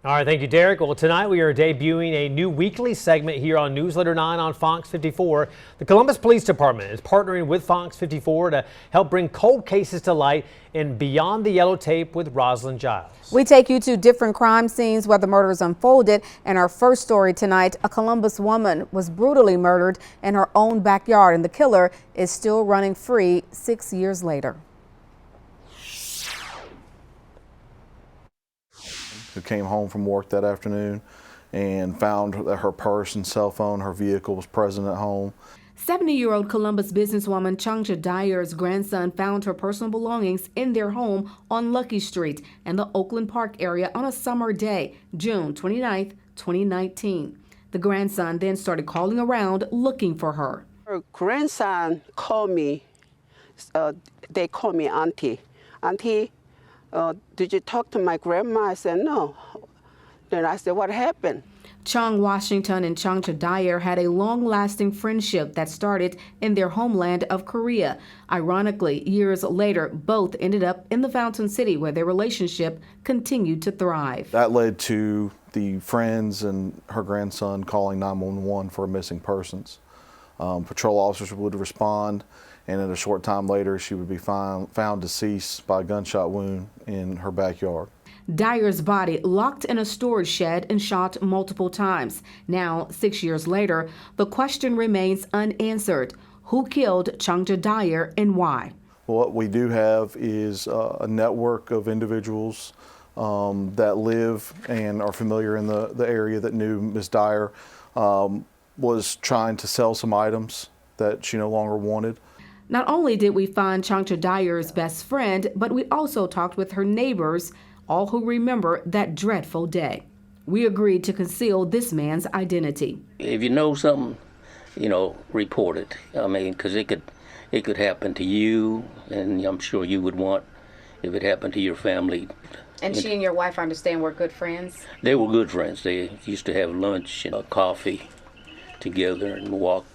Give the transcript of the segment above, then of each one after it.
All right, thank you, Derek. Well, tonight we are debuting a new weekly segment here on Newsletter 9 on Fox 54. The Columbus Police Department is partnering with Fox 54 to help bring cold cases to light in Beyond the Yellow Tape with Rosalind Giles. We take you to different crime scenes where the murders unfolded. And our first story tonight, a Columbus woman was brutally murdered in her own backyard, and the killer is still running free 6 years later. Who came home from work that afternoon and found that her purse and cell phone, her vehicle was present at home. 70-year-old Columbus businesswoman Chongcha Dyer's grandson found her personal belongings in their home on Lucky Street in the Oakland Park area on a summer day, June 29, 2019. The grandson then started calling around looking for her. Her grandson called me. They called me auntie. Auntie, did you talk to my grandma? I said, no. Then I said, what happened? Chong Washington and Chongcha Dyer had a long-lasting friendship that started in their homeland of Korea. Ironically, years later, both ended up in the Fountain City where their relationship continued to thrive. That led to the friends and her grandson calling 911 for missing persons. Patrol officers would respond, and in a short time later, she would be found deceased by a gunshot wound in her backyard. Dyer's body locked in a storage shed and shot multiple times. Now, 6 years later, the question remains unanswered. Who killed Chongcha Dyer and why? What we do have is a network of individuals that live and are familiar in the area that knew Ms. Dyer was trying to sell some items that she no longer wanted. Not only did we find Chongcha Dyer's best friend, but we also talked with her neighbors, all who remember that dreadful day. We agreed to conceal this man's identity. If you know something, report it. I mean, because it could happen to you, and I'm sure you would want if it happened to your family. And she and your wife, I understand, were good friends? They were good friends. They used to have lunch and coffee together and walk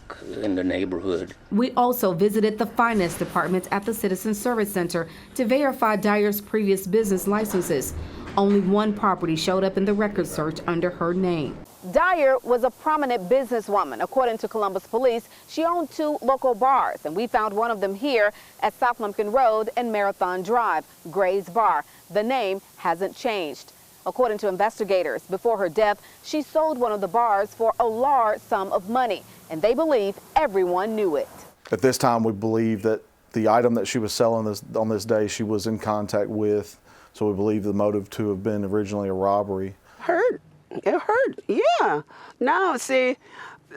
in the neighborhood. We also visited the finance department at the Citizen Service Center to verify Dyer's previous business licenses. Only one property showed up in the record search under her name. Dyer was a prominent businesswoman. According to Columbus Police, she owned 2 local bars, and we found one of them here at South Lumpkin Road and Marathon Drive, Gray's Bar. The name hasn't changed. According to investigators, before her death, she sold one of the bars for a large sum of money, and they believe everyone knew it. At this time, we believe that the item that she was selling on this day she was in contact with, so we believe the motive to have been originally a robbery. Hurt. It hurt, yeah. Now, see,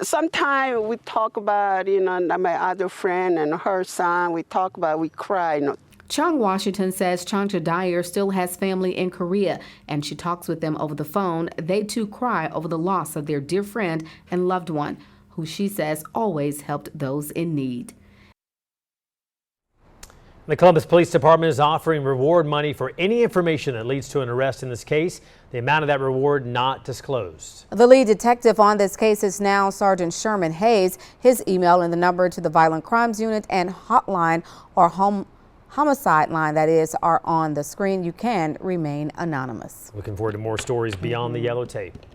sometimes we talk about, my other friend and her son, we cry, Chong Washington says Chongcha Dyer still has family in Korea, and she talks with them over the phone. They too cry over the loss of their dear friend and loved one, who she says always helped those in need. The Columbus Police Department is offering reward money for any information that leads to an arrest in this case. The amount of that reward not disclosed. The lead detective on this case is now Sergeant Sherman Hayes. His email and the number to the Violent Crimes Unit and hotline or homicide line, that is, are on the screen. You can remain anonymous. Looking forward to more stories beyond the yellow tape.